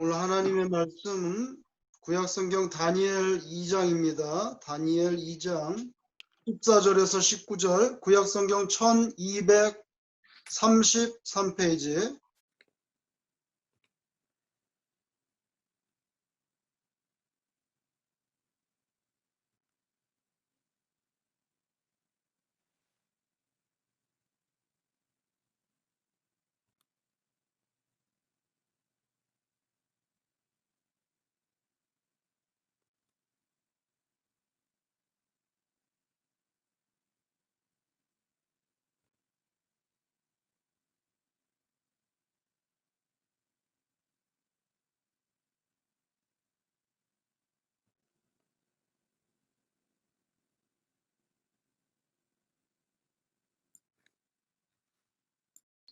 오늘 하나님의 말씀은 구약성경 다니엘 2장입니다. 다니엘 2장 14절에서 19절, 구약성경 1233페이지.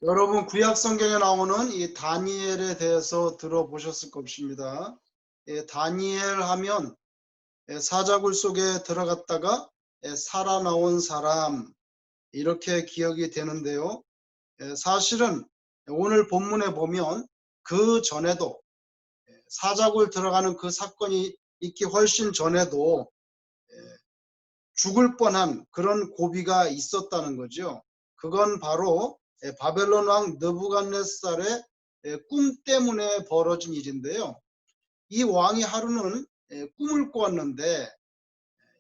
여러분 구약성경에 나오는 이 다니엘에 대해서 들어보셨을 것입니다. 다니엘 하면 사자굴 속에 들어갔다가 살아나온 사람, 이렇게 기억이 되는데요. 사실은 오늘 본문에 보면 그 전에도 사자굴 들어가는 그 사건이 있기 훨씬 전에도 죽을 뻔한 그런 고비가 있었다는 거죠. 그건 바로 바벨론 왕 느부갓네살의 꿈 때문에 벌어진 일인데요. 이 왕이 하루는 꿈을 꾸었는데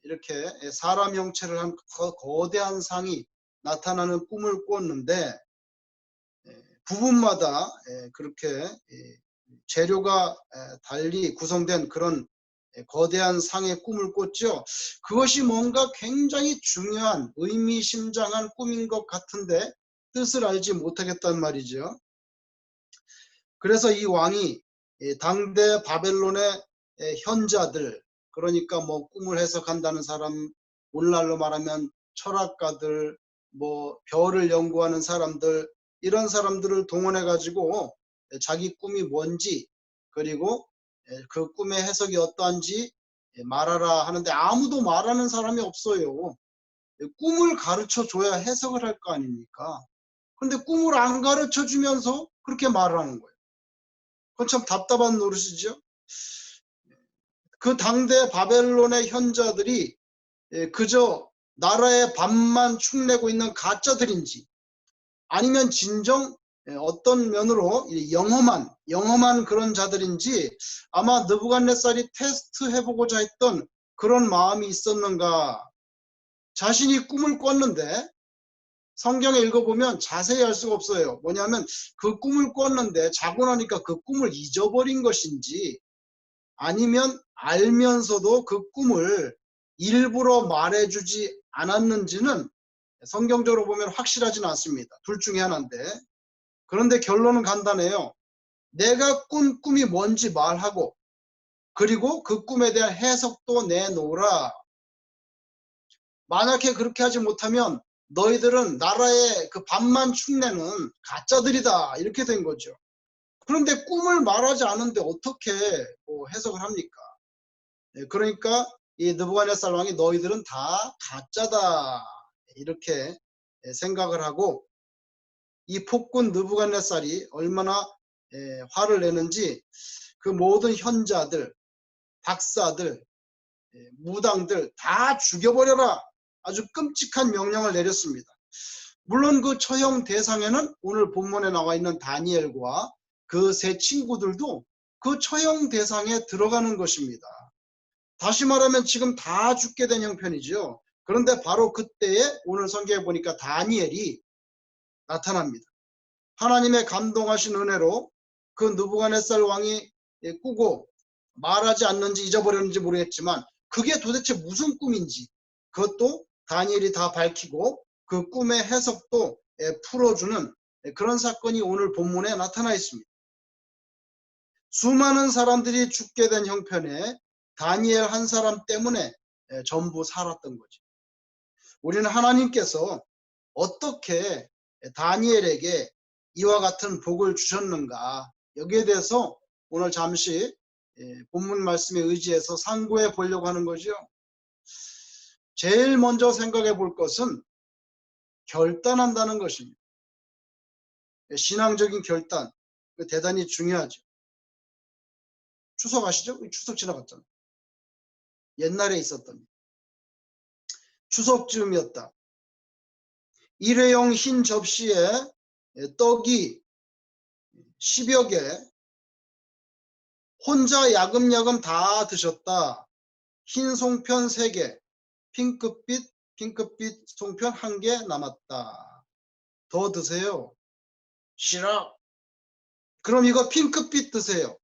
이렇게 사람 형체를 한 거대한 상이 나타나는 꿈을 꾸었는데 부분마다 그렇게 재료가 달리 구성된 그런 거대한 상의 꿈을 꿨죠. 그것이 뭔가 굉장히 중요한 의미심장한 꿈인 것 같은데 뜻을 알지 못하겠단 말이죠. 그래서 이 왕이 당대 바벨론의 현자들, 그러니까 뭐 꿈을 해석한다는 사람, 오늘날로 말하면 철학가들, 뭐 별을 연구하는 사람들, 이런 사람들을 동원해 가지고 자기 꿈이 뭔지, 그리고 그 꿈의 해석이 어떠한지 말하라 하는데 아무도 말하는 사람이 없어요. 꿈을 가르쳐 줘야 해석을 할 거 아닙니까? 근데 꿈을 안 가르쳐 주면서 그렇게 말을 하는 거예요. 그건 참 답답한 노릇이죠. 그 당대 바벨론의 현자들이 그저 나라의 밥만 축내고 있는 가짜들인지, 아니면 진정 어떤 면으로 영험한 그런 자들인지, 아마 느부갓네살이 테스트해보고자 했던 그런 마음이 있었는가. 자신이 꿈을 꿨는데 성경에 읽어보면 자세히 알 수가 없어요. 뭐냐면 그 꿈을 꿨는데 자고 나니까 그 꿈을 잊어버린 것인지, 아니면 알면서도 그 꿈을 일부러 말해주지 않았는지는 성경적으로 보면 확실하지는 않습니다. 둘 중에 하나인데, 그런데 결론은 간단해요. 내가 꾼 꿈이 뭔지 말하고, 그리고 그 꿈에 대한 해석도 내놓으라. 만약에 그렇게 하지 못하면 너희들은 나라의 그 밥만 축내는 가짜들이다, 이렇게 된 거죠. 그런데 꿈을 말하지 않은데 어떻게 해석을 합니까? 그러니까 이 느부갓네살 왕이 너희들은 다 가짜다, 이렇게 생각을 하고, 이 폭군 느부갓네살이 얼마나 화를 내는지 그 모든 현자들, 박사들, 무당들 다 죽여버려라, 아주 끔찍한 명령을 내렸습니다. 물론 그 처형 대상에는 오늘 본문에 나와 있는 다니엘과 그 세 친구들도 그 처형 대상에 들어가는 것입니다. 다시 말하면 지금 다 죽게 된 형편이죠. 그런데 바로 그때에 오늘 성경에 보니까 다니엘이 나타납니다. 하나님의 감동하신 은혜로 그 느부갓네살 왕이 꾸고 말하지 않는지 잊어버렸는지 모르겠지만 그게 도대체 무슨 꿈인지 그것도 다니엘이 다 밝히고 그 꿈의 해석도 풀어주는 그런 사건이 오늘 본문에 나타나 있습니다. 수많은 사람들이 죽게 된 형편에 다니엘 한 사람 때문에 전부 살았던 거죠. 우리는 하나님께서 어떻게 다니엘에게 이와 같은 복을 주셨는가, 여기에 대해서 오늘 잠시 본문 말씀에 의지해서 상고해 보려고 하는 거죠. 제일 먼저 생각해 볼 것은 결단한다는 것입니다. 신앙적인 결단, 대단히 중요하죠. 추석 아시죠? 추석 지나갔잖아요. 옛날에 있었던 추석쯤이었다. 일회용 흰 접시에 떡이 10여 개, 혼자 야금야금 다 드셨다. 흰 송편 3개, 핑크빛 송편 1개 남았다. 더 드세요. 싫어. 그럼 이거 핑크빛 드세요.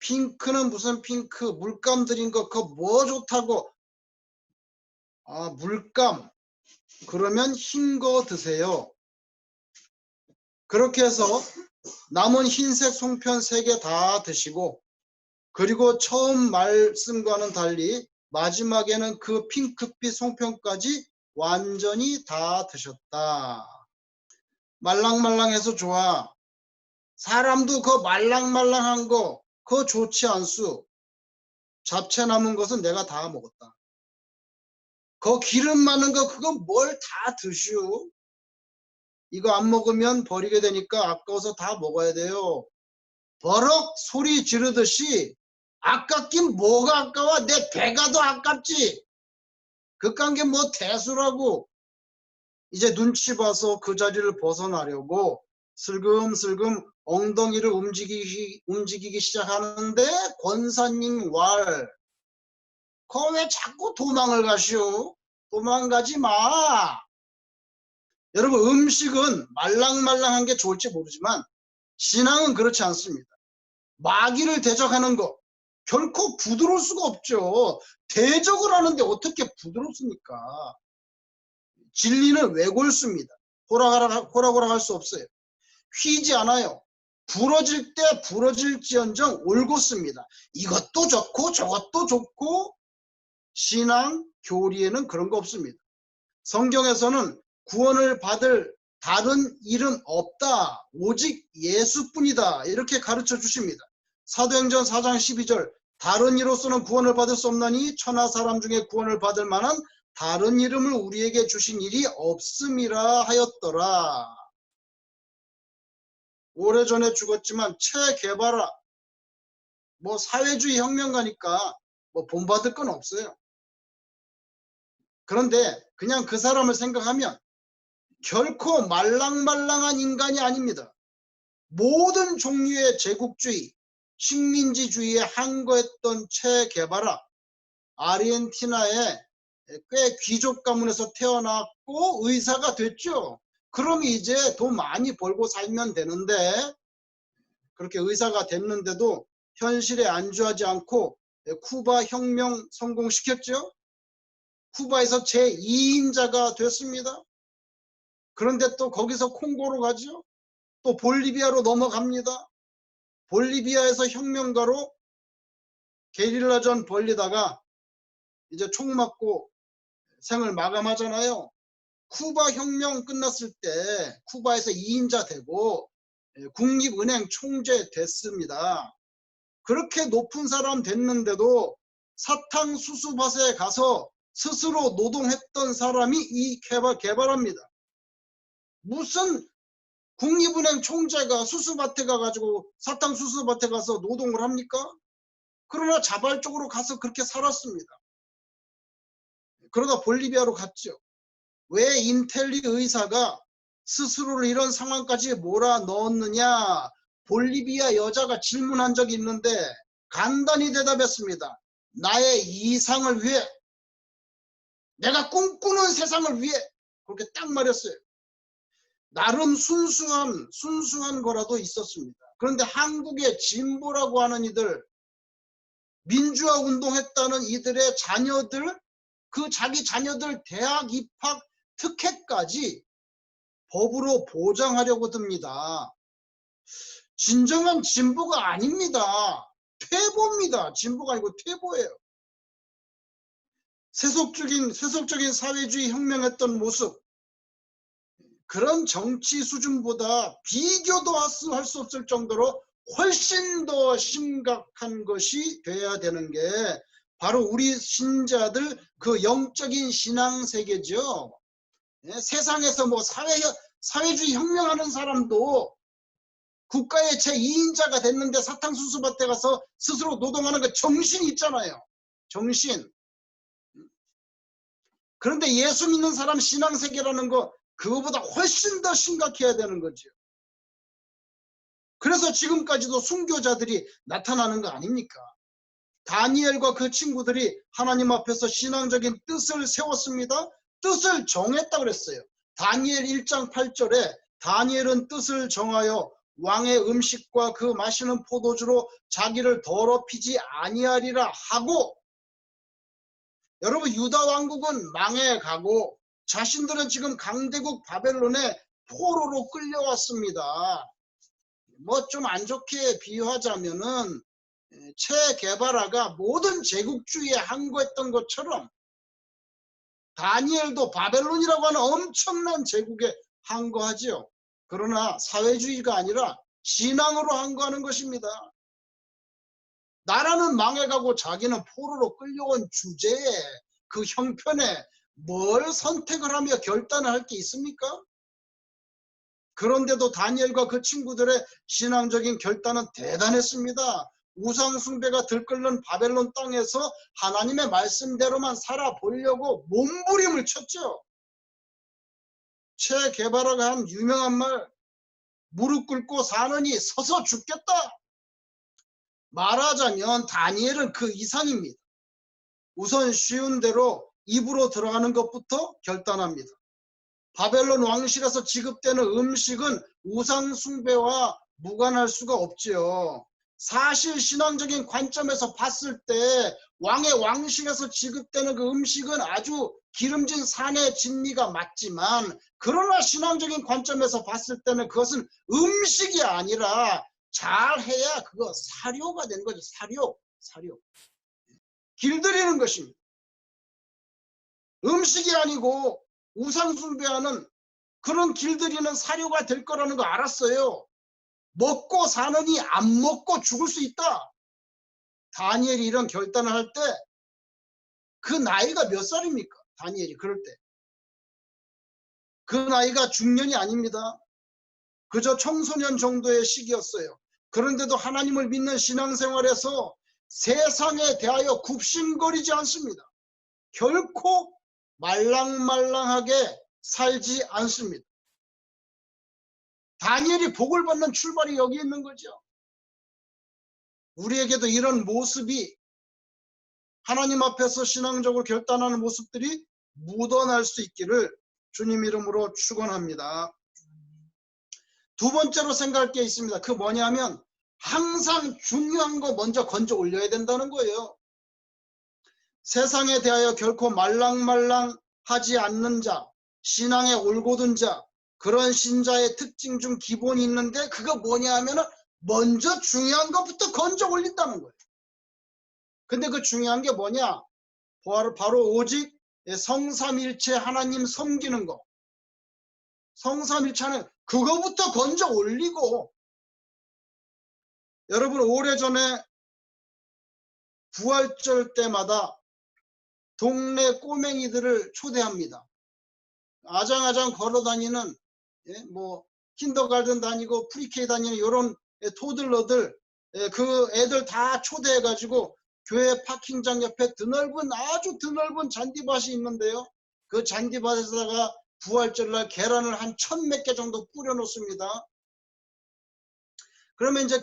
핑크는 무슨 핑크, 물감 들인 거 그거 뭐 좋다고. 아, 물감. 그러면 흰 거 드세요. 그렇게 해서 남은 흰색 송편 3개 다 드시고, 그리고 처음 말씀과는 달리 마지막에는 그 핑크빛 송편까지 완전히 다 드셨다. 말랑말랑해서 좋아. 사람도 그 말랑말랑한 거 그거 좋지 않수. 잡채 남은 것은 내가 다 먹었다. 그 기름 많은 거 그거 뭘 다 드슈. 이거 안 먹으면 버리게 되니까 아까워서 다 먹어야 돼요. 버럭 소리 지르듯이 아깝긴 뭐가 아까워. 내 배가 더 아깝지. 그깟 게 뭐 대수라고. 이제 눈치 봐서 그 자리를 벗어나려고 슬금슬금 엉덩이를 움직이기 시작하는데 권사님 왈. 그거 왜 자꾸 도망을 가시오? 도망가지 마. 여러분, 음식은 말랑말랑한 게 좋을지 모르지만 신앙은 그렇지 않습니다. 마귀를 대적하는 거 결코 부드러울 수가 없죠. 대적을 하는데 어떻게 부드럽습니까? 진리는 왜골수입니다. 호락호락 할 수 없어요. 휘지 않아요. 부러질 때 부러질지언정 올곧습니다. 이것도 좋고 저것도 좋고. 신앙 교리에는 그런 거 없습니다. 성경에서는 구원을 받을 다른 이름 없다. 오직 예수뿐이다. 이렇게 가르쳐 주십니다. 사도행전 4장 12절 다른 이로서는 구원을 받을 수 없나니 천하 사람 중에 구원을 받을 만한 다른 이름을 우리에게 주신 일이 없음이라 하였더라. 오래전에 죽었지만 체 게바라 뭐 사회주의 혁명가니까 뭐 본받을 건 없어요. 그런데 그냥 그 사람을 생각하면 결코 말랑말랑한 인간이 아닙니다. 모든 종류의 제국주의, 식민지주의에 항거했던 체 게바라, 아르헨티나의 꽤 귀족 가문에서 태어났고 의사가 됐죠. 그럼 이제 돈 많이 벌고 살면 되는데 그렇게 의사가 됐는데도 현실에 안주하지 않고 쿠바 혁명 성공시켰죠. 쿠바에서 제2인자가 됐습니다. 그런데 또 거기서 콩고로 가죠. 또 볼리비아로 넘어갑니다. 볼리비아에서 혁명가로 게릴라전 벌리다가 이제 총 맞고 생을 마감하잖아요. 쿠바 혁명 끝났을 때 쿠바에서 2인자 되고 국립은행 총재 됐습니다. 그렇게 높은 사람 됐는데도 사탕수수밭에 가서 스스로 노동했던 사람이 이 게바라입니다. 무슨 국립은행 총재가 수수밭에 가가지고 사탕수수밭에 가서 노동을 합니까? 그러나 자발적으로 가서 그렇게 살았습니다. 그러다 볼리비아로 갔죠. 왜 인텔리 의사가 스스로를 이런 상황까지 몰아넣었느냐? 볼리비아 여자가 질문한 적이 있는데 간단히 대답했습니다. 나의 이상을 위해, 내가 꿈꾸는 세상을 위해. 그렇게 딱 말했어요. 나름 순수한 거라도 있었습니다. 그런데 한국의 진보라고 하는 이들, 민주화 운동했다는 이들의 자녀들, 그 자기 자녀들 대학 입학 특혜까지 법으로 보장하려고 듭니다. 진정한 진보가 아닙니다. 퇴보입니다. 진보가 아니고 퇴보예요. 세속적인 사회주의 혁명했던 모습, 그런 정치 수준보다 비교도 할 수 없을 정도로 훨씬 더 심각한 것이 돼야 되는 게 바로 우리 신자들 그 영적인 신앙 세계죠. 세상에서 뭐 사회주의 혁명하는 사람도 국가의 제2인자가 됐는데 사탕수수밭에 가서 스스로 노동하는 그 정신이 있잖아요. 정신. 그런데 예수 믿는 사람 신앙세계라는 거 그거보다 훨씬 더 심각해야 되는 거죠. 그래서 지금까지도 순교자들이 나타나는 거 아닙니까? 다니엘과 그 친구들이 하나님 앞에서 신앙적인 뜻을 세웠습니다. 뜻을 정했다 그랬어요. 다니엘 1장 8절에 다니엘은 뜻을 정하여 왕의 음식과 그 마시는 포도주로 자기를 더럽히지 아니하리라 하고, 여러분 유다 왕국은 망해가고 자신들은 지금 강대국 바벨론에 포로로 끌려왔습니다. 뭐 좀 안 좋게 비유하자면은 체 게바라가 모든 제국주의에 항거했던 것처럼 다니엘도 바벨론이라고 하는 엄청난 제국에 항거하지요. 그러나 사회주의가 아니라 신앙으로 항거하는 것입니다. 나라는 망해가고 자기는 포로로 끌려온 주제에 그 형편에 뭘 선택을 하며 결단을 할 게 있습니까? 그런데도 다니엘과 그 친구들의 신앙적인 결단은 대단했습니다. 우상숭배가 들끓는 바벨론 땅에서 하나님의 말씀대로만 살아보려고 몸부림을 쳤죠. 체 게바라가 한 유명한 말, 무릎 꿇고 사느니 서서 죽겠다. 말하자면 다니엘은 그 이상입니다. 우선 쉬운 대로 입으로 들어가는 것부터 결단합니다. 바벨론 왕실에서 지급되는 음식은 우상 숭배와 무관할 수가 없지요. 사실 신앙적인 관점에서 봤을 때 왕의 왕실에서 지급되는 그 음식은 아주 기름진 산의 진미가 맞지만, 그러나 신앙적인 관점에서 봤을 때는 그것은 음식이 아니라 잘해야 그거 사료가 되는 거죠. 사료. 길들이는 것입니다. 음식이 아니고 우상숭배하는 그런 길들이는 사료가 될 거라는 거 알았어요. 먹고 사느니 안 먹고 죽을 수 있다. 다니엘이 이런 결단을 할 때 그 나이가 몇 살입니까? 다니엘이 그럴 때. 그 나이가 중년이 아닙니다. 그저 청소년 정도의 시기였어요. 그런데도 하나님을 믿는 신앙생활에서 세상에 대하여 굽신거리지 않습니다. 결코 말랑말랑하게 살지 않습니다. 다니엘이 복을 받는 출발이 여기 있는 거죠. 우리에게도 이런 모습이, 하나님 앞에서 신앙적으로 결단하는 모습들이 묻어날 수 있기를 주님 이름으로 축원합니다. 두 번째로 생각할 게 있습니다. 그 뭐냐면 항상 중요한 거 먼저 건져 올려야 된다는 거예요. 세상에 대하여 결코 말랑말랑하지 않는 자, 신앙에 올곧은 자, 그런 신자의 특징 중 기본이 있는데 그거 뭐냐 하면은 먼저 중요한 것부터 건져 올린다는 거예요. 근데 그 중요한 게 뭐냐? 바로 오직 성삼일체 하나님 섬기는 거. 성삼일체는 그거부터 건져 올리고, 여러분 오래전에 부활절 때마다 동네 꼬맹이들을 초대합니다. 아장아장 걸어다니는 뭐 킨더가든 다니고 프리케이 다니는 이런 토들러들, 그 애들 다 초대해가지고 교회 파킹장 옆에 아주 드넓은 잔디밭이 있는데요. 그 잔디밭에다가 부활절날 계란을 한 1000몇 개 정도 뿌려 놓습니다. 그러면 이제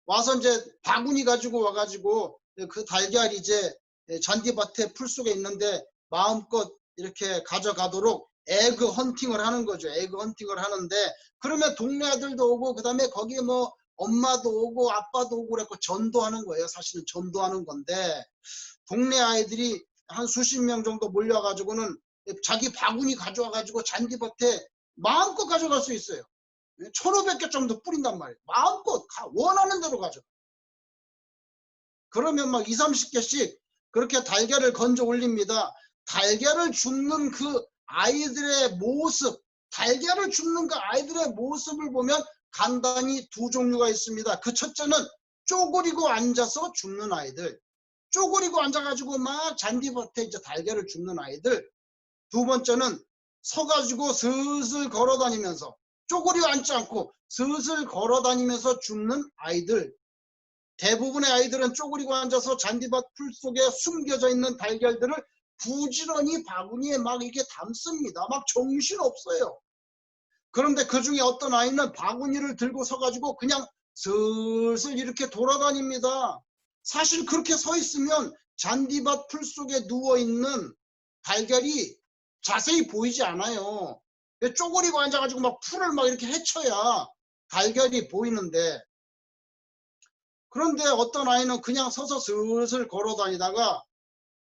와서 이제 바구니 가지고 와가지고 그 달걀 이제 잔디밭에 풀 속에 있는데 마음껏 이렇게 가져가도록 에그 헌팅을 하는 거죠. 에그 헌팅을 하는데, 그러면 동네 아들도 오고, 그 다음에 거기에 뭐 엄마도 오고 아빠도 오고 그래서 전도하는 거예요. 사실은 전도하는 건데, 동네 아이들이 한 수십 명 정도 몰려가지고는 자기 바구니 가져와가지고 잔디밭에 마음껏 가져갈 수 있어요. 1500개 정도 뿌린단 말이에요. 마음껏 원하는 대로 가져가. 그러면 막 20, 30개씩 그렇게 달걀을 건져 올립니다. 달걀을 줍는 그 아이들의 모습, 달걀을 줍는 그 아이들의 모습을 보면 간단히 두 종류가 있습니다. 그 첫째는 쪼그리고 앉아서 줍는 아이들, 쪼그리고 앉아가지고 막 잔디밭에 이제 달걀을 줍는 아이들. 두 번째는 서가지고 슬슬 걸어다니면서 쪼그려 앉지 않고 슬슬 걸어 다니면서 죽는 아이들, 대부분의 아이들은 쪼그리고 앉아서 잔디밭 풀 속에 숨겨져 있는 달걀들을 부지런히 바구니에 막 이렇게 담습니다. 막 정신없어요. 그런데 그 중에 어떤 아이는 바구니를 들고 서가지고 그냥 슬슬 이렇게 돌아다닙니다. 사실 그렇게 서 있으면 잔디밭 풀 속에 누워있는 달걀이 자세히 보이지 않아요. 쪼그리고 앉아가지고 막 풀을 막 이렇게 헤쳐야 달걀이 보이는데, 그런데 어떤 아이는 그냥 서서 슬슬 걸어 다니다가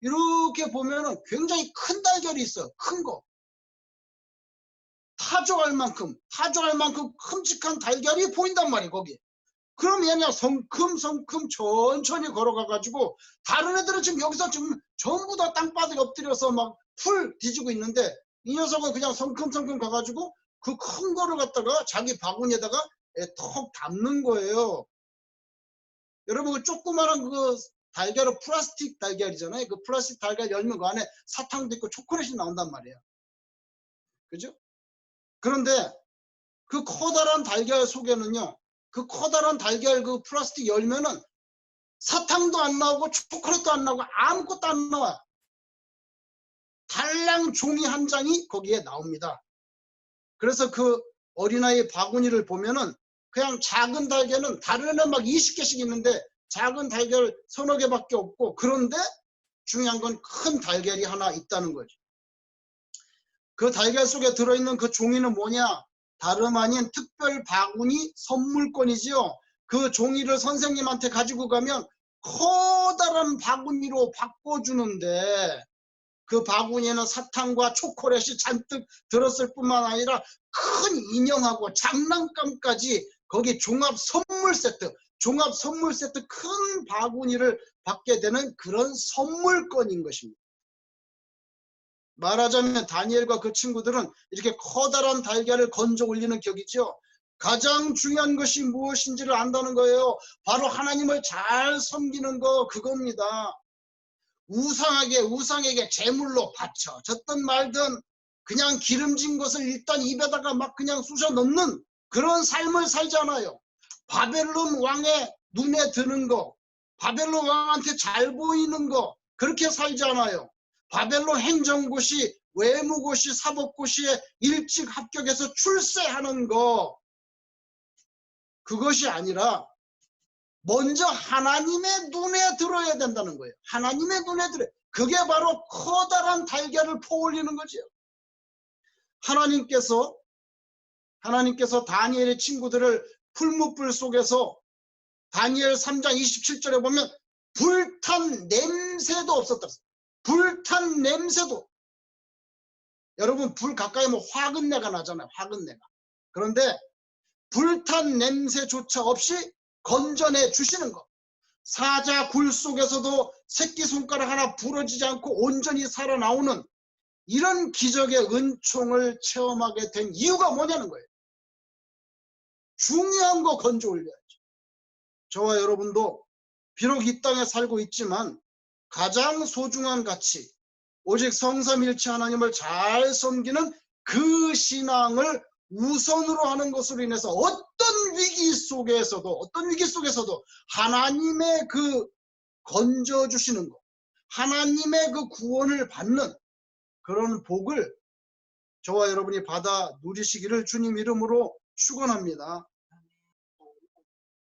이렇게 보면은 굉장히 큰 달걀이 있어요. 큰 거. 타조할 만큼 큼직한 달걀이 보인단 말이에요, 거기. 그럼 얘냐 성큼성큼 천천히 걸어가가지고, 다른 애들은 지금 여기서 지금 전부 다 땅바닥에 엎드려서 막 풀 뒤지고 있는데, 이 녀석은 그냥 성큼성큼 가가지고 그 큰 거를 갖다가 자기 바구니에다가 턱 담는 거예요. 여러분, 그 조그마한 그 달걀은 플라스틱 달걀이잖아요. 그 플라스틱 달걀 열면 그 안에 사탕도 있고 초콜릿이 나온단 말이에요. 그죠? 그런데 그 커다란 달걀 속에는요, 그 커다란 달걀 그 플라스틱 열면은 사탕도 안 나오고 초콜릿도 안 나오고 아무것도 안 나와요. 달랑 종이 한 장이 거기에 나옵니다. 그래서 그 어린아이 바구니를 보면은 그냥 작은 달걀은 다른 애는 막 20개씩 있는데 작은 달걀 서너 개밖에 없고, 그런데 중요한 건 큰 달걀이 하나 있다는 거죠. 그 달걀 속에 들어있는 그 종이는 뭐냐? 다름 아닌 특별 바구니 선물권이지요. 그 종이를 선생님한테 가지고 가면 커다란 바구니로 바꿔주는데, 그 바구니에는 사탕과 초콜릿이 잔뜩 들었을 뿐만 아니라 큰 인형하고 장난감까지, 거기 종합 선물 세트 큰 바구니를 받게 되는 그런 선물권인 것입니다. 말하자면 다니엘과 그 친구들은 이렇게 커다란 달걀을 건져 올리는 격이죠. 가장 중요한 것이 무엇인지를 안다는 거예요. 바로 하나님을 잘 섬기는 거, 그겁니다. 우상에게 제물로 바쳐 졌든 말든 그냥 기름진 것을 일단 입에다가 막 그냥 쑤셔 넣는 그런 삶을 살잖아요. 바벨론 왕의 눈에 드는 거, 바벨론 왕한테 잘 보이는 거, 그렇게 살잖아요. 바벨론 행정고시, 외무고시, 사법고시에 일찍 합격해서 출세하는 거, 그것이 아니라 먼저 하나님의 눈에 들어야 된다는 거예요. 하나님의 눈에 들어요. 그게 바로 커다란 달걀을 퍼올리는 거죠. 하나님께서 다니엘의 친구들을 풀무불 속에서 다니엘 3장 27절에 보면 불탄 냄새도 없었다. 불탄 냄새도. 여러분, 불 가까이 면 화근내가 나잖아요. 화근내가. 그런데 불탄 냄새조차 없이 건져내 주시는 것. 사자 굴 속에서도 새끼손가락 하나 부러지지 않고 온전히 살아나오는 이런 기적의 은총을 체험하게 된 이유가 뭐냐는 거예요. 중요한 거 건져 올려야죠. 저와 여러분도 비록 이 땅에 살고 있지만 가장 소중한 가치, 오직 성삼일체 하나님을 잘 섬기는 그 신앙을 우선으로 하는 것으로 인해서 어떤 위기 속에서도 하나님의 그 건져주시는 것, 하나님의 그 구원을 받는 그런 복을 저와 여러분이 받아 누리시기를 주님 이름으로 축원합니다.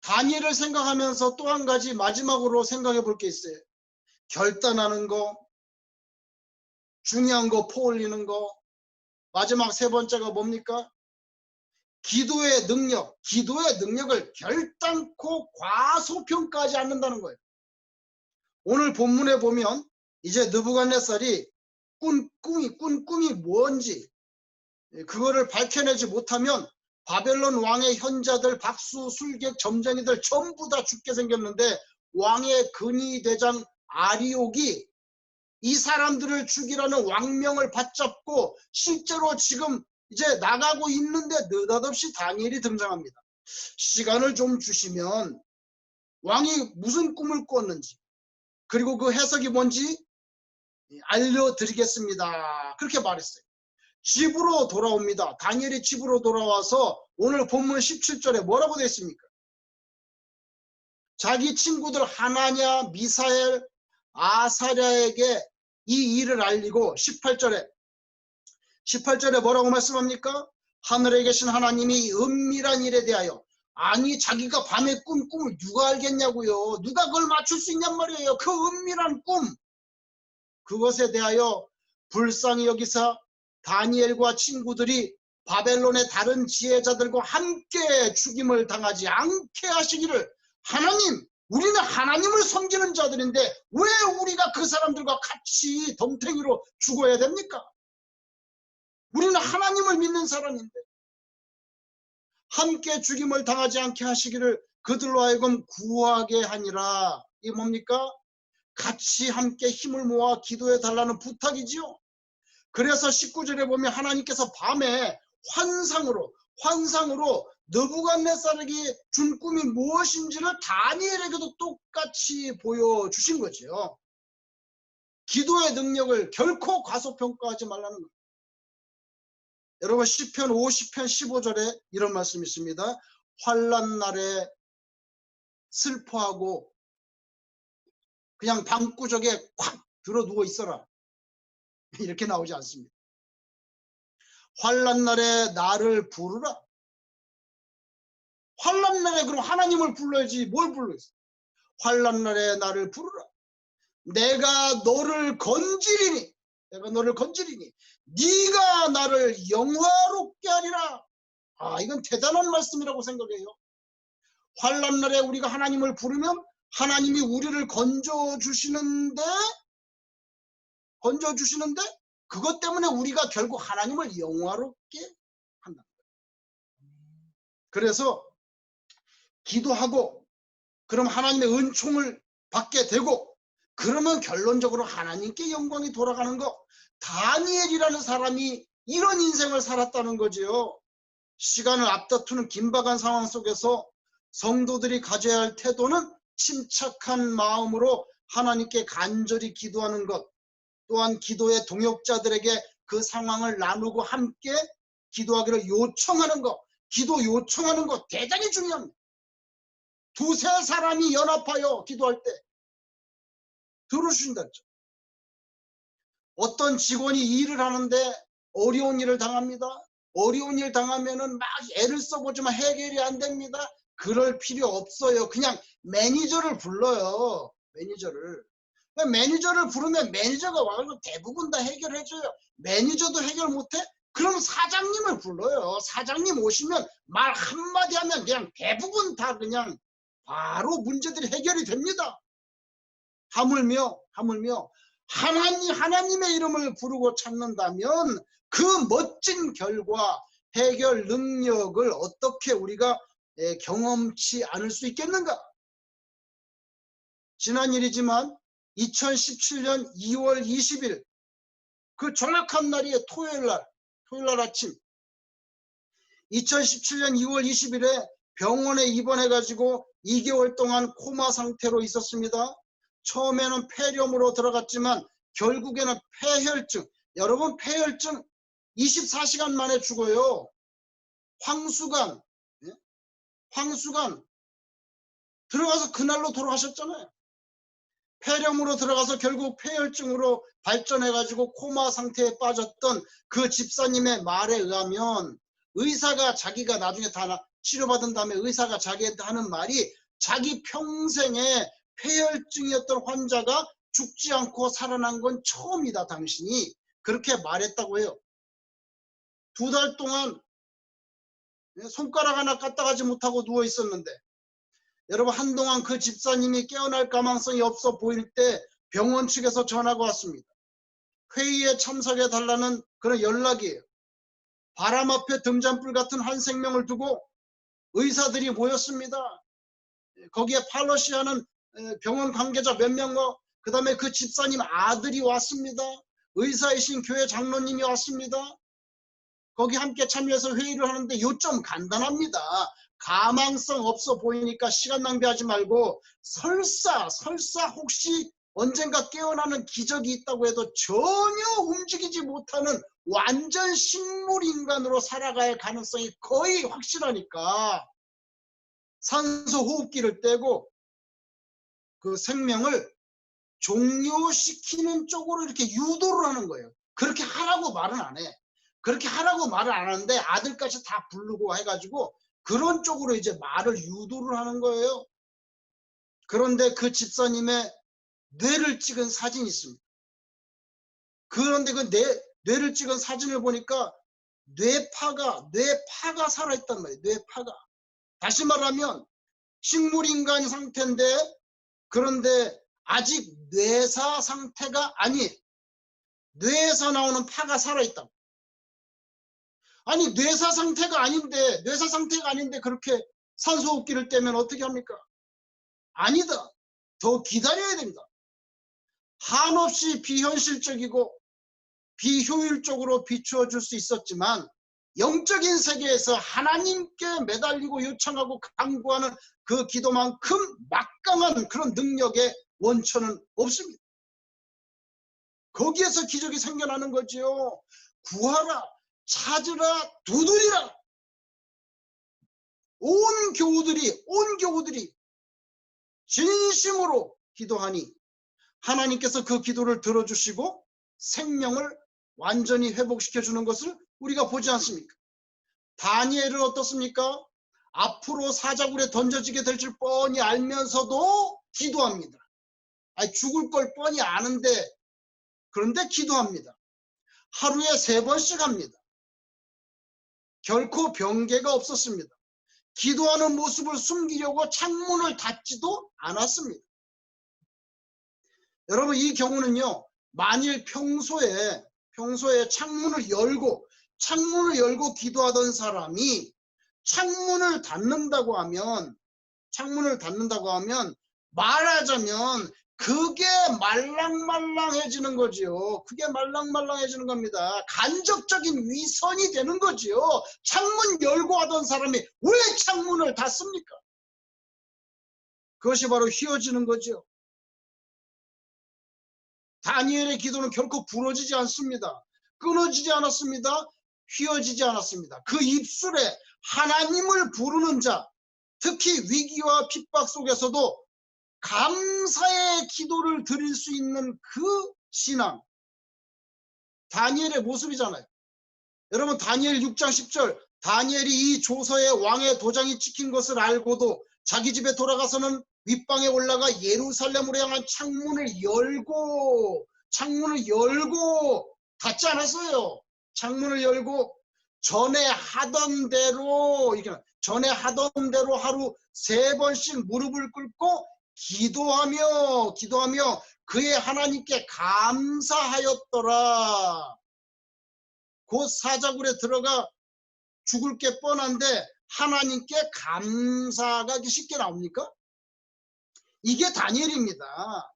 다니엘을 생각하면서 또 한 가지 마지막으로 생각해 볼 게 있어요. 결단하는 거, 중요한 거 퍼올리는 거. 마지막 세 번째가 뭡니까? 기도의 능력을 결단코 과소평가하지 않는다는 거예요. 오늘 본문에 보면 이제 느부갓네살이 꾼 꿈이 뭔지 그거를 밝혀내지 못하면 바벨론 왕의 현자들, 박수, 술객, 점쟁이들 전부 다 죽게 생겼는데, 왕의 근위대장 아리옥이 이 사람들을 죽이라는 왕명을 받잡고 실제로 지금 이제 나가고 있는데 느닷없이 다니엘이 등장합니다. 시간을 좀 주시면 왕이 무슨 꿈을 꿨는지, 그리고 그 해석이 뭔지 알려드리겠습니다. 그렇게 말했어요. 집으로 돌아옵니다. 다니엘이 집으로 돌아와서 오늘 본문 17절에 뭐라고 되어 있습니까? 자기 친구들 하나냐, 미사엘, 아사랴에게 이 일을 알리고 18절에 뭐라고 말씀합니까? 하늘에 계신 하나님이 은밀한 일에 대하여, 아니 자기가 밤에 꿈을 누가 알겠냐고요. 누가 그걸 맞출 수 있냔 말이에요. 그 은밀한 꿈, 그것에 대하여 불쌍히 여기사 다니엘과 친구들이 바벨론의 다른 지혜자들과 함께 죽임을 당하지 않게 하시기를, 하나님, 우리는 하나님을 섬기는 자들인데 왜 우리가 그 사람들과 같이 덤탱이로 죽어야 됩니까? 우리는 하나님을 믿는 사람인데 함께 죽임을 당하지 않게 하시기를 그들로 하여금 구하게 하니라. 이게 뭡니까? 같이 함께 힘을 모아 기도해 달라는 부탁이지요. 그래서 19절에 보면 하나님께서 밤에 환상으로 느부갓네살에게 준 꿈이 무엇인지를 다니엘에게도 똑같이 보여주신 거죠. 기도의 능력을 결코 과소평가하지 말라는 거예요. 여러분 시편 50편 15절에 이런 말씀이 있습니다. 환난 날에 슬퍼하고 그냥 방구석에 콱 들어 누워 있어라, 이렇게 나오지 않습니다. 환난 날에 나를 부르라. 환난 날에 그럼 하나님을 불러야지 뭘 불러야지. 환난 날에 나를 부르라. 내가 너를 건지리니 네가 나를 영화롭게 하리라. 이건 대단한 말씀이라고 생각해요. 환난 날에 우리가 하나님을 부르면 하나님이 우리를 건져주시는데 그것 때문에 우리가 결국 하나님을 영화롭게 한다. 그래서 기도하고 그럼 하나님의 은총을 받게 되고, 그러면 결론적으로 하나님께 영광이 돌아가는 거. 다니엘이라는 사람이 이런 인생을 살았다는 거지요. 시간을 앞다투는 긴박한 상황 속에서 성도들이 가져야 할 태도는 침착한 마음으로 하나님께 간절히 기도하는 것, 또한 기도의 동역자들에게 그 상황을 나누고 함께 기도하기를 요청하는 것. 기도 요청하는 것 대단히 중요합니다. 두세 사람이 연합하여 기도할 때 들어주신다 했죠. 어떤 직원이 일을 하는데 어려운 일을 당합니다. 어려운 일 당하면은 막 애를 써보지만 해결이 안 됩니다. 그럴 필요 없어요. 그냥 매니저를 불러요. 매니저를 부르면 매니저가 와서 대부분 다 해결해줘요. 매니저도 해결 못해? 그럼 사장님을 불러요. 사장님 오시면 말 한마디 하면 그냥 대부분 다 그냥 바로 문제들이 해결이 됩니다. 하물며 하나님의 이름을 부르고 찾는다면 그 멋진 결과, 해결 능력을 어떻게 우리가 경험치 않을 수 있겠는가? 지난 일이지만 2017년 2월 20일 그 정확한 날이 토요일 날 아침 2017년 2월 20일에 병원에 입원해가지고 2개월 동안 코마 상태로 있었습니다. 처음에는 폐렴으로 들어갔지만 결국에는 폐혈증. 여러분 폐혈증 24시간 만에 죽어요. 황수관 들어가서 그날로 돌아가셨잖아요. 폐렴으로 들어가서 결국 폐혈증으로 발전해가지고 코마 상태에 빠졌던 그 집사님의 말에 의하면 의사가 자기가 나중에 다 치료받은 다음에 의사가 자기한테 하는 말이 자기 평생에 폐혈증이었던 환자가 죽지 않고 살아난 건 처음이다 당신이, 그렇게 말했다고 해요. 2달 동안 손가락 하나 까딱하지 못하고 누워 있었는데, 여러분 한동안 그 집사님이 깨어날 가망성이 없어 보일 때 병원 측에서 전화가 왔습니다. 회의에 참석해 달라는 그런 연락이에요. 바람 앞에 등잔불 같은 한 생명을 두고 의사들이 모였습니다. 거기에 팔러시 하는 병원 관계자 몇 명과 그 다음에 그 집사님 아들이 왔습니다. 의사이신 교회 장로님이 왔습니다. 거기 함께 참여해서 회의를 하는데 요점 간단합니다. 가망성 없어 보이니까 시간 낭비하지 말고 설사 혹시 언젠가 깨어나는 기적이 있다고 해도 전혀 움직이지 못하는 완전 식물인간으로 살아갈 가능성이 거의 확실하니까 산소 호흡기를 떼고 그 생명을 종료시키는 쪽으로 이렇게 유도를 하는 거예요. 그렇게 하라고 말은 안 해. 그렇게 하라고 말을 안 하는데 아들까지 다 부르고 해가지고 그런 쪽으로 이제 말을 유도를 하는 거예요. 그런데 그 집사님의 뇌를 찍은 사진이 있습니다. 그런데 그 뇌를 찍은 사진을 보니까 뇌파가 살아있단 말이에요. 뇌파가. 다시 말하면 식물인간 상태인데 그런데 아직 뇌사 상태가 아니 뇌에서 나오는 파가 살아있다. 아니 뇌사 상태가 아닌데 그렇게 산소호흡기를 떼면 어떻게 합니까? 아니다. 더 기다려야 됩니다. 한없이 비현실적이고 비효율적으로 비추어 줄 수 있었지만 영적인 세계에서 하나님께 매달리고 요청하고 간구하는 그 기도만큼 막강한 그런 능력의 원천은 없습니다. 거기에서 기적이 생겨나는 거지요. 구하라, 찾으라, 두드리라. 온 교우들이 진심으로 기도하니 하나님께서 그 기도를 들어주시고 생명을 완전히 회복시켜 주는 것을 우리가 보지 않습니까? 다니엘은 어떻습니까? 앞으로 사자굴에 던져지게 될 줄 뻔히 알면서도 기도합니다. 아니, 죽을 걸 뻔히 아는데 그런데 기도합니다. 하루에 3번씩 합니다. 결코 변개가 없었습니다. 기도하는 모습을 숨기려고 창문을 닫지도 않았습니다. 여러분 이 경우는요. 만일 평소에 창문을 열고 기도하던 사람이 창문을 닫는다고 하면 말하자면 그게 말랑말랑해지는 거지요. 그게 말랑말랑해지는 겁니다. 간접적인 위선이 되는 거지요. 창문 열고 하던 사람이 왜 창문을 닫습니까? 그것이 바로 휘어지는 거죠. 다니엘의 기도는 결코 부러지지 않습니다. 끊어지지 않았습니다. 휘어지지 않았습니다. 그 입술에 하나님을 부르는 자, 특히 위기와 핍박 속에서도 감사의 기도를 드릴 수 있는 그 신앙, 다니엘의 모습이잖아요. 여러분 다니엘 6장 10절, 다니엘이 이 조서에 왕의 도장이 찍힌 것을 알고도 자기 집에 돌아가서는 윗방에 올라가 예루살렘으로 향한 창문을 열고 닫지 않았어요. 창문을 열고 전에 하던 대로 하루 3번씩 무릎을 꿇고 기도하며 그의 하나님께 감사하였더라. 곧 사자굴에 들어가 죽을 게 뻔한데 하나님께 감사가 쉽게 나옵니까? 이게 다니엘입니다.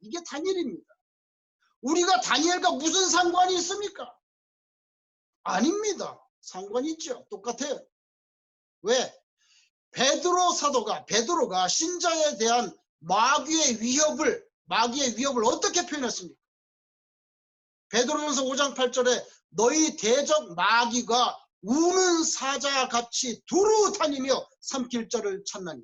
우리가 다니엘과 무슨 상관이 있습니까? 아닙니다. 상관이 있죠. 똑같아요. 왜? 베드로가 신자에 대한 마귀의 위협을 어떻게 표현했습니까? 베드로전서 5장 8절에 너희 대적 마귀가 우는 사자같이 두루 다니며 삼킬 자를 찾나니.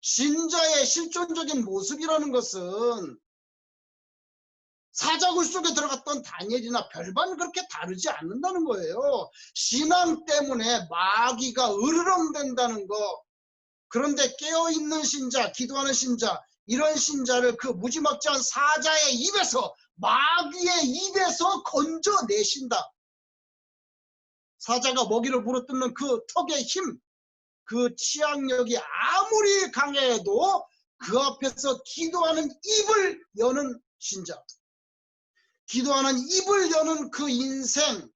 신자의 실존적인 모습이라는 것은 사자굴 속에 들어갔던 다니엘이나 별반 그렇게 다르지 않는다는 거예요. 신앙 때문에 마귀가 으르렁댄다는 거. 그런데 깨어있는 신자, 기도하는 신자, 이런 신자를 그 무지막지한 사자의 입에서, 마귀의 입에서 건져내신다. 사자가 먹이를 물어뜯는 그 턱의 힘, 그 치악력이 아무리 강해도 그 앞에서 기도하는 입을 여는 신자, 기도하는 입을 여는 그 인생,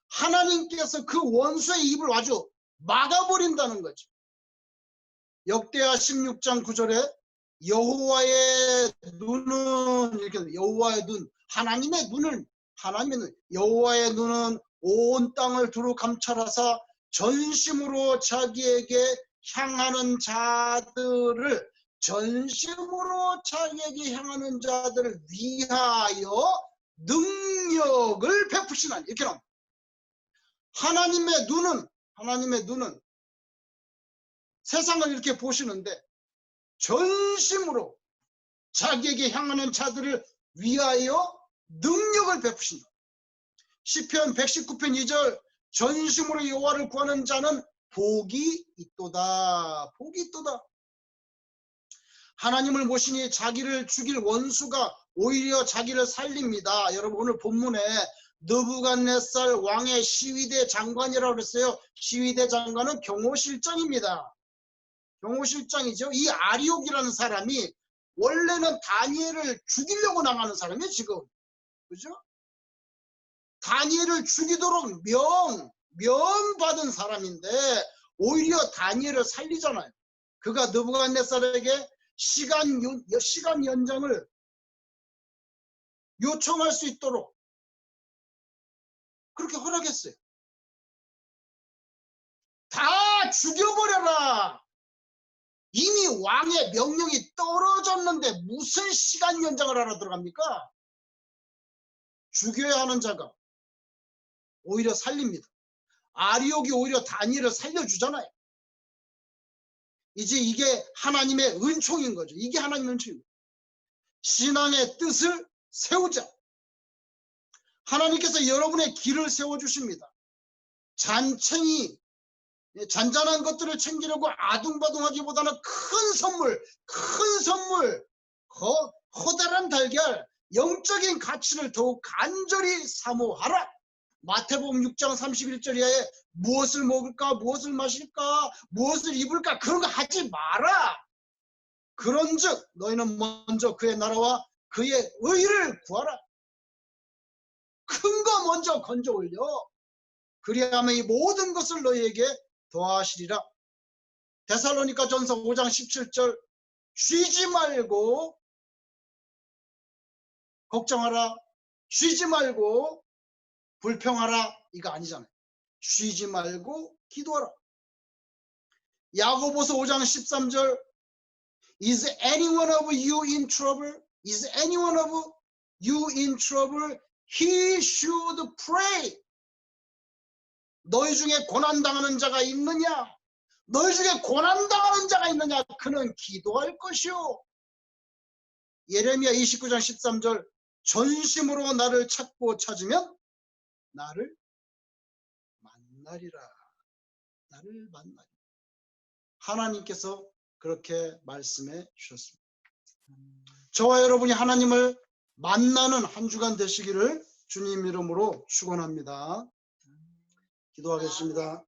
하나님께서 그 원수의 입을 아주 막아버린다는 거죠. 역대하 16장 9절에 여호와의 눈은 이렇게 하나님의 눈, 여호와의 눈은 온 땅을 두루 감찰하사 전심으로 자기에게 향하는 자들을 전심으로 자기에게 향하는 자들을 위하여 능력을 베푸시나니. 이렇게 나옵니다. 하나님의 눈은 세상을 이렇게 보시는데 전심으로 자기에게 향하는 자들을 위하여 능력을 베푸신다. 시편 119편 2절 전심으로 여호와를 구하는 자는 복이 있도다. 복이 있도다. 하나님을 모시니 자기를 죽일 원수가 오히려 자기를 살립니다. 여러분 오늘 본문에 느부갓네살 왕의 시위대 장관이라고 그랬어요. 시위대 장관은 경호실장입니다. 경호실장이죠. 이 아리옥이라는 사람이 원래는 다니엘을 죽이려고 나가는 사람이에요. 지금. 그죠? 다니엘을 죽이도록 명받은 사람인데 오히려 다니엘을 살리잖아요. 그가 느부갓네살에게 시간 연장을 요청할 수 있도록 그렇게 허락했어요. 다 죽여버려라. 이미 왕의 명령이 떨어졌는데 무슨 시간 연장을 하러 들어갑니까? 죽여야 하는 자가 오히려 살립니다. 아리옥이 오히려 다니엘을 살려주잖아요. 이제 이게 하나님의 은총인 거죠. 이게 하나님의 은총입니다. 신앙의 뜻을 세우자. 하나님께서 여러분의 길을 세워주십니다. 잔잔한 것들을 챙기려고 아둥바둥하기보다는 큰 선물, 커다란 달걀, 영적인 가치를 더욱 간절히 사모하라. 마태복음 6장 31절 이하에 무엇을 먹을까, 무엇을 마실까, 무엇을 입을까 그런 거 하지 마라. 그런즉 너희는 먼저 그의 나라와 그의 의를 구하라. 큰 거 먼저 건져 올려. 그리하면 이 모든 것을 너희에게 더하시리라. 데살로니가 전서 5장 17절 쉬지 말고 걱정하라. 쉬지 말고 불평하라. 이거 아니잖아요. 쉬지 말고 기도하라. 야고보서 5장 13절 Is anyone of you in trouble? Is anyone of you in trouble? He should pray. 너희 중에 고난당하는 자가 있느냐? 너희 중에 고난당하는 자가 있느냐? 그는 기도할 것이요. 예레미야 29장 13절 전심으로 나를 찾고 찾으면 나를 만나리라. 나를 만나리라. 하나님께서 그렇게 말씀해 주셨습니다. 저와 여러분이 하나님을 만나는 한 주간 되시기를 주님 이름으로 축원합니다. 기도하겠습니다.